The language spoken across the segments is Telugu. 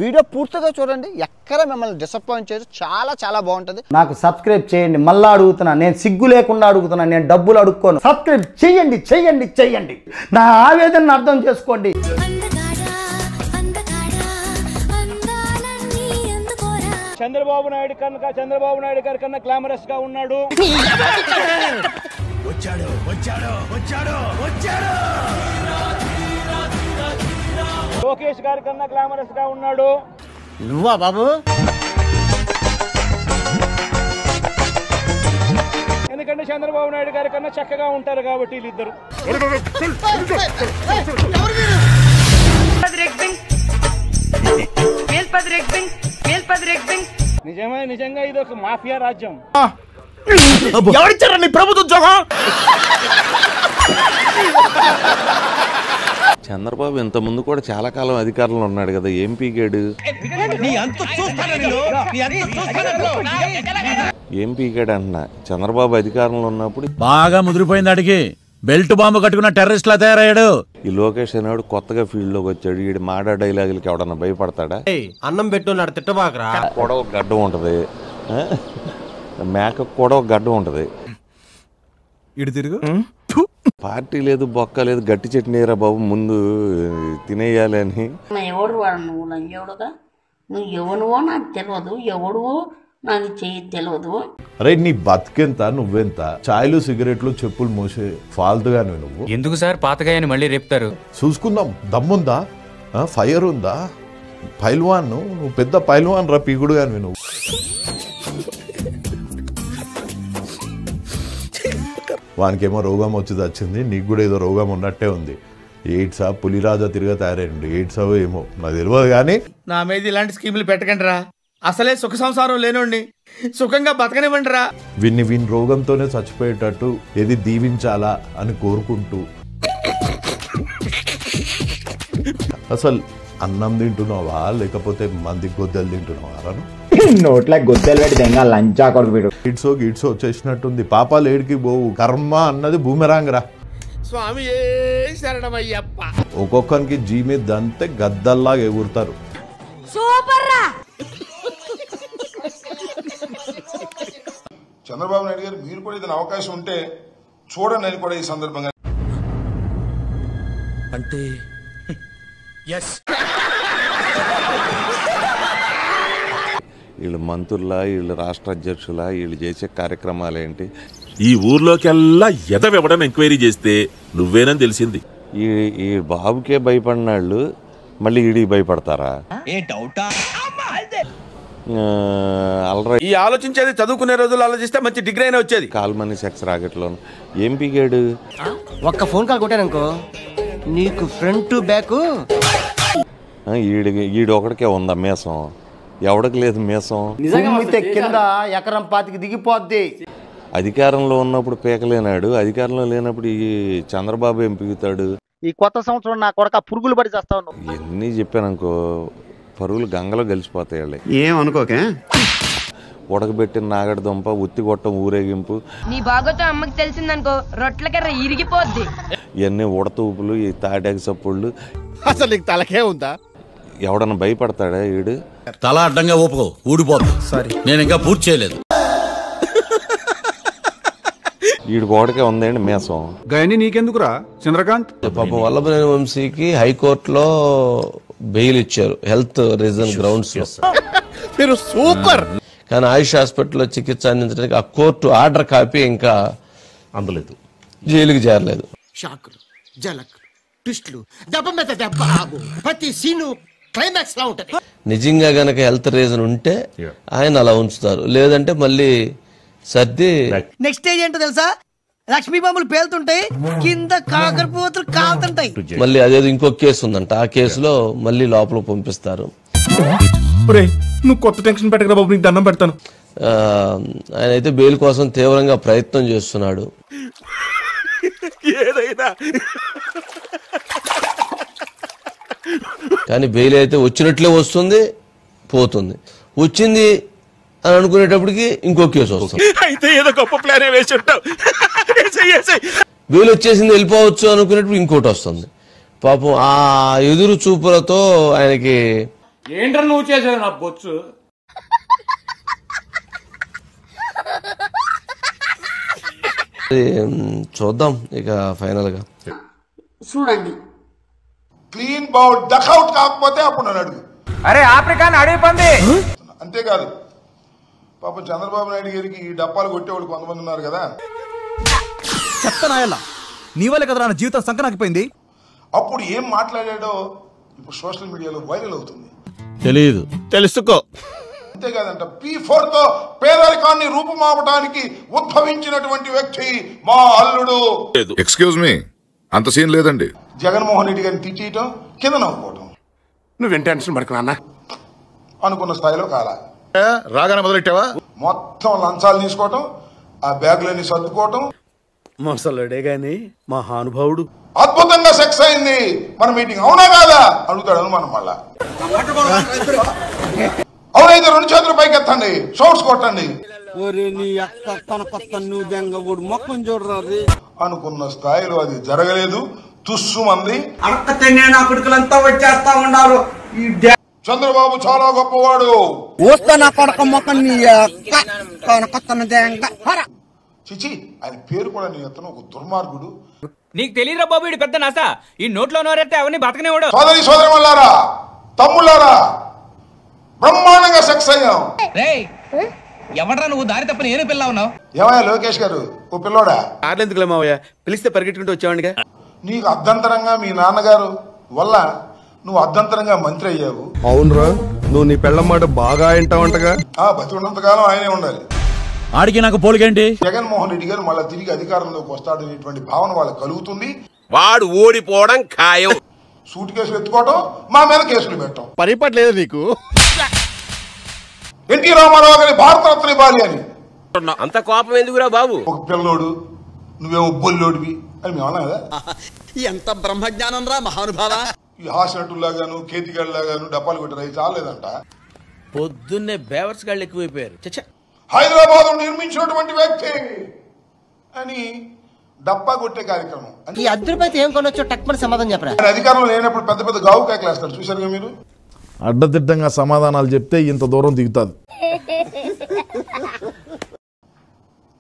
వీడియో పూర్తిగా చూడండి, ఎక్కడ మిమ్మల్ని డిసప్పాయింట్ చేయదు, చాలా చాలా బాగుంటుంది. నాకు సబ్స్క్రైబ్ చేయండి. మళ్ళీ అడుగుతున్నా, నేను సిగ్గు లేకుండా అడుగుతున్నా, నేను డబ్బులు అడుక్కోను. సబ్స్క్రైబ్ చేయండి చేయండి చేయండి, నా ఆవేదనను అర్థం చేసుకోండి. చంద్రబాబు నాయుడు గారి కన్నా గ్లామరస్ గా ఉన్నాడు. లోకేష్ గారి కన్నా గ్లామరస్ గా ఉన్నాడు. నువ్వా బాబు? ఎందుకంటే చంద్రబాబు నాయుడు గారి కన్నా చక్కగా ఉంటారు కాబట్టి వీళ్ళిద్దరు. నిజంగా ఇది ఒక మాఫియా రాజ్యం. ఎవరిచ్చారండి ప్రభుత్వ ఉద్యోగం? చంద్రబాబు ఇంత ముందు కూడా చాలా కాలం అధికారంలో ఉన్నాడు కదా, ఏం పీకాడు? ఏం పీకాడు అంటున్నా. చంద్రబాబు అధికారంలో ఉన్నప్పుడు బాగా ముదిరిపోయింది, అడిగి బెల్ట్ బాంబు కట్టుకున్న టెర్రరిస్ట్ లా తయారయ్యాడు. ఈ లోకేష్ అనేవాడు కొత్తగా ఫీల్డ్ లోకి వచ్చాడు. ఈ మాడా డైలాగులకి ఎవడన్నా భయపడతాడా? అన్నం పెట్టున్నాడు, తిట్టబాకరా. కూడా ఒక గడ్డం ఉంటది, మేకకు కూడా ఒక గడ్డం ఉంటది. ఇటు తిరుగు. పార్టీ లేదు, బొక్క లేదు, గట్టి చట్నీరా బాబు, ముందు తినేయాలి అని. ఎవడు వాడు? నువ్వు లంజోడుగా, నువ్వు ఎవనువో నాకు తెలియదు, ఎవడువో నాకు తెలియదు. అరే నీ బతికెంత, నువ్వెంత? చాయ్లు సిగరెట్లు చెప్పులు మోసే ఫాల్తుగానే నువ్వు. ఎందుకు సార్ పాతగాయని మళ్ళీ రేపుతారు? చూసుకుందాం, దమ్ముందా, ఫైర్ ఉందా? పైల్వాన్ నువ్వు పెద్ద పైల్వాన్ రా, పీగుడుగాని నువ్వు. వానికేమో రోగం వచ్చి వచ్చింది, నీకు కూడా ఏదో రోగం ఉన్నట్టే ఉంది. ఎయిడ్సా, పులిరాజా తిరిగా తయారైండు. ఎయిడ్సా ఏమో నాకు తెలియదు కానీ. నా మీద ఇలాంటి స్కీములు పెట్టకండి రా. అసలే సుఖ సంసారం లేనండి, సుఖంగా బతకనివ్వండి రా. వీని రోగంతోనే చచ్చిపోయేటట్టు ఏది దీవించాలా అని కోరుకుంటూ, అసలు అన్నం తింటున్నావా లేకపోతే మంది గొద్దెలు తింటున్నావా? నోట్ల గొద్దెలు పెట్టి దెంగా లంచా కొడుకు వీడు. గిడ్సో వచ్చేసినట్టుంది. పాపాలు ఏడికి పోవు, కర్మ అన్నది బూమెరాంగ్ రా. స్వామి శరణమయ్యప్ప. ఒక్కొక్కరికి జీ మీద దంతే గద్దల్లాగా ఎగురుతారు. చంద్రబాబు నాయుడు గారు మీరు కూడా ఏదైనా అవకాశం ఉంటే చూడండి అని కూడా ఈ సందర్భంగా. అంటే వీళ్ళు మంత్రులా, వీళ్ళు రాష్ట్ర అధ్యక్షులా, వీళ్ళు చేసే కార్యక్రమాలు ఏంటి? ఈ ఊర్లోకెల్లా ఎదవెవడని ఎంక్వైరీ చేస్తే నువ్వేనని తెలిసింది. ఈ బాబుకే భయపడినాళ్ళు మళ్ళీ ఈడికి భయపడతారా? ఈ ఆలోచించేది చదువుకునే రోజులు ఆలోచిస్తే మంచి డిగ్రీ అయినా వచ్చేది. కాల్మనీ సెక్స్ రాకెట్లో ఏం పీకాడు? ఒక్క ఫోన్ కాల్ కొట్టాననుకో, నీకు ఫ్రంట్ బ్యాక్. ఈడు ఒకడికే ఉందా మీసం? ఎవడికి లేదు మీసం. కింద ఎకరం పాతికి దిగిపోద్ది. అధికారంలో ఉన్నప్పుడు పీకలేనాడు, అధికారంలో లేనప్పుడు ఈ చంద్రబాబు ఏం పీకుతాడు? ఈ కొత్త సంవత్సరం నా కొడక పురుగులు పడి చేస్తావు. ఎన్ని చెప్పాననుకో, పరుగులు గంగలో కలిసిపోతాయి. ఏమనుకోకే, ఉడకబెట్టిన నాగడి దుంప, ఉత్తి కొట్టం ఊరేగింపు. నీ బాగోతో అమ్మకి తెలిసిందనుకో, రొట్టెల కర్ర ఇరిగిపోద్ది. ఇవన్నీ ఉడతూపులు, ఈ తాటాకి సప్పుళ్ళు. అసలు నీకు తలకే ఉందా? ఎవడన్నా భయపడతాడా? ఈడు తల అడ్డంగా ఊపుకో, ఊడిపోతుంది. సారీ, నేను ఇంకా పూర్తి చేయలేదు. ఈడు గోడకే ఉందండి మీసం. గయని నీకెందుకురా చంద్రకాంత్? పాపం వల్లభనేని వంశీకి హైకోర్టులో బెయిల్ ఇచ్చారు, హెల్త్ రీజన్ గ్రౌండ్స్ లో. మీరు సూపర్. కానీ ఆయుష్ హాస్పిటల్లో చికిత్స అందించడానికి ఆ కోర్టు ఆర్డర్ కాపీ ఇంకా అందలేదు, జైలుకి చేరలేదు. షాకులు, జలకులు, ట్విస్టులు, దెబ్బ మీద దెబ్బ, ప్రతి సీను క్లైమాక్స్ లా ఉంటది. నిజంగా గనక హెల్త్ రీజన్ ఉంటే ఆయన అలా ఉంచుతారు, లేదంటే మళ్ళీ సర్ది. నెక్స్ట్ స్టేజ్ ఏంటో తెలుసా? లక్ష్మీ బాంబులు పేలుతుంటాయి, కింద కాకరపోతులు కాలుతుంటాయి. మళ్ళీ అదేదో ఇంకొక కేసు ఉందంట, ఆ కేసులో మళ్ళీ లోపల పంపిస్తారు. నువ్వు కొత్త టెన్షన్ పెట్టకరా బాబు, నీకు దండం పెడతాను. ఆయన అయితే బెయిల్ కోసం తీవ్రంగా ప్రయత్నం చేస్తున్నాడు. కానీ బెయిల్ అయితే వచ్చినట్లే వస్తుంది, పోతుంది. వచ్చింది అని అనుకునేటప్పటికి ఇంకో కేసు వస్తుంది. అయితే ఏదో గొప్ప ప్లాన్ వేసి ఉంటావు. బెయిల్ వచ్చేసింది, వెళ్ళిపోవచ్చు అనుకునేటప్పుడు ఇంకోటి వస్తుంది. పాపం ఆ ఎదురు చూపులతో ఆయనకి ఏంట్రా నువ్వు చేసేది నా బొచ్చు? చూద్దాం ఇక ఫైనల్ గా చూడండి. క్లీన్ బౌల్ డక్అవుట్ కాకపోతే అప్పుడు నన్ను అడుగు. అరే ఆఫ్రికాన్ అడవి పంది. అంతేకాదు పాపం చంద్రబాబు నాయుడు గారికి ఈ డప్పాలు కొట్టేవాళ్ళు కొంతమంది ఉన్నారు కదా. చెప్తానాయల్లా నీ వల్ల కదా నా జీవితం సంకనాకిపోయింది. అప్పుడు ఏం మాట్లాడాడో ఇప్పుడు సోషల్ మీడియాలో వైరల్ అవుతుంది. తెలియదు, తెలుసుకో. అంతేకాదంట P4 తో పేదరికాన్ని రూపుమాపడానికి ఉద్భవించినటువంటి వ్యక్తి మా అల్లుడు. ఎక్స్క్యూజ్ మీ, అంత సీన్ లేదండి. జగన్మోహన్ రెడ్డి గారిని తిట్టేయటం, కింద నవ్వుకోవటం. నువ్వేం టెన్షన్ పడకు నాన్న. అనుకున్న స్థాయిలో కాలా. రాగానే మొదలెట్టావా? మొత్తం లంచాలు తీసుకోవటం, ఆ బ్యాగులన్నీ సర్దుకోవటం. మొసలుడే గాని మహానుభావుడు. అద్భుతంగా సెక్స్ అయింది మన మీటింగ్. అవునా కాదా అడుగుతాడు అనుమానం. మళ్ళా అవునైతే 2 చేతులు పైకి ఎత్తండి, షౌట్స్ కొట్టండి. అనుకున్న స్థాయిలో అది జరగలేదు. తుస్సుమంది. చంద్రబాబు చాలా గొప్పవాడు. చిచి, ఆయన పేరు కూడా నీ ఎత్తను ఒక దుర్మార్గుడు. నీకు తెలియరా బాబు, ఇడు పెద్ద నస. ఈ నోట్లో నోరెత్తే అవన్నీ బతకనేవాడు. సోదరి సోదరిమల్లారా, తమ్ముళ్ళారా, బ్రహ్మాండంగా సెక్స్ అయ్యాం. ఎవడ్రా నువ్వు దారి తప్ప నేను పిల్ల ఉన్నావు? ఏమయ్యా లోకేష్ గారు, ఓ పిల్లోడా? ఆడలేందుకులే మావయ్య, పిలిస్తే పరిగెట్టుకుంటూ వచ్చావాడిగా. నీకు అర్ధంతరంగా మీ నాన్నగారు వల్ల నువ్వు అర్ధంతరంగా మంత్రి అయ్యావు. అవునరా, నువ్వు నీ పెళ్ళ మాట బాగా వింటావంటగా. బతి ఉన్నంతకాలం ఆయనే ఉండాలి. ఆడికి నాకు పోలికేంటి? జగన్మోహన్ రెడ్డి గారు మళ్ళీ తిరిగి అధికారంలోకి వస్తాడనేటువంటి భావన వాళ్ళకి కలుగుతుంది. వాడు ఓడిపోవడం ఖాయం. సూట్ కేసులు ఎత్తుకోవటం, మా మీద కేసులు పెట్టడం. పరిపట్లేదు నీకు. ఎన్టీ రామారావు గారి భారతరత్న ఇవ్వాలి అని. అంత కోపం ఎందుకురా బాబు? ఒక పిల్లోడు, నువ్వేమో బొల్లోడివి అని మేము అన్నా కదా. ఎంత బ్రహ్మజ్ఞానం రా మహానుభావ. ఈ హాసినట్టులాగాను కేతిగాళ్ళలాగాను డప్పాలు కొట్టారు, చాలేదంట. పొద్దున్నే బేవర్స్ గాళ్ళు ఎక్కువైపోయారు. హైదరాబాద్ నిర్మించినటువంటి వ్యక్తి అని డప్పా కొట్టే కార్యక్రమం. ఈ అద్దరిపైతే ఏం కొనొచ్చో టక్మని సమాధానం చెప్పరా. అధికారంలో లేనప్పుడు పెద్ద పెద్ద గావు కేకలేస్తారు, చూసారుగా మీరు. అడ్డదిడ్డంగా సమాధానాలు చెప్తే ఇంత దూరం దిగుతుంది.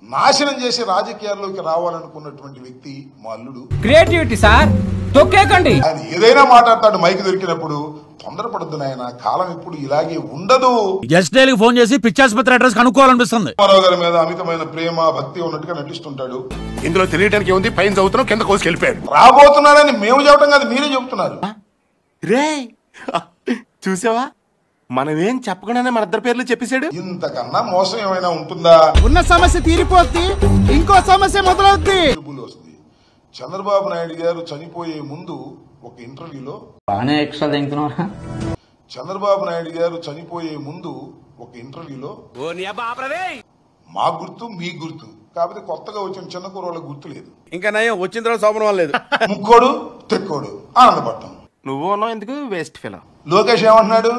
నాశనం చేసి రాజకీయాల్లోకి రావాలనుకున్నటువంటి వ్యక్తి మా అల్లుడు. క్రియేటివిటీ సార్, తొక్కేకండి. ఆయన ఏదైనా మాట్లాడతాడు మైక్ దొరికినప్పుడు. తొందరపడద్దు నాయన, కాలం ఇప్పుడు ఇలాగే ఉండదు. ఎస్డేలకు ఫోన్ చేసి పిచ్చాసుపత్రి అడ్రస్ కనుక్కోవాలనిపిస్తుంది. రామారావు గారి మీద అమితమైన ప్రేమ భక్తి ఉన్నట్టుగా నటిస్తుంటాడు. ఇందులో తెలియడానికి ఏముంది, పైన చదువుతున్నాం, కింద కోసుకెళ్ళిపోయాడు. రాబోతున్నాడని మేము చెప్పడం కాదు, మీరే చెబుతున్నారు. రే చూసావా, మనమేం చెప్పకుండానే మన ఇద్దరు పేర్లు చెప్పేశాడు. ఇంతకన్నా మోసం ఏమైనా ఉంటుందా? ఉన్న సమస్య తీరిపోద్ది, ఇంకో సమస్య మొదలవుద్ది. చంద్రబాబు నాయుడు గారు చనిపోయే ముందు ఒక ఇంటర్వ్యూలో చంద్రబాబు నాయుడు గారు చనిపోయే ముందు ఒక ఇంటర్వ్యూలో మా గుర్తు మీ గుర్తు, కాకపోతే కొత్తగా వచ్చిన చిన్న కూరళ్ళ గుర్తు లేదు. ఇంకా నయం, వచ్చిన తర్వాత శోభనం వల్ల లేదు. ముక్కోడు తెక్కోడు ఆనందపడటం. నువ్వు ఉన్నావు ఎందుకు, వేస్ట్ ఫెలో. లోకేష్ ఏమంటున్నాడు?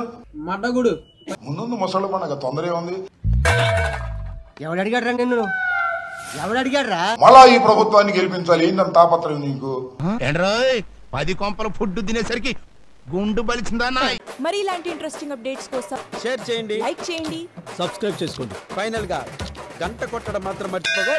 మడ్డగుడు ముందు ముసళ్ళు పండగ, తొందర ఏముంది? ఎవడు అడిగాడు రా నిన్ను? ఎవడు అడిగాడు రా? మళ్ళా ఈ ప్రభుత్వాన్ని గెలిపించాలి, ఏంటంత తాపత్రయం నీకు? 10 కొంపల ఫుడ్ తినేసరికి గుండు బలిచిందా? మరి ఇలాంటి ఇంట్రెస్టింగ్ అప్డేట్స్ కోసం షేర్ చేయండి, లైక్ చేయండి, సబ్స్క్రైబ్ చేసుకోండి. ఫైనల్ గా గంట కొట్టడం మాత్రం మర్చిపోగా.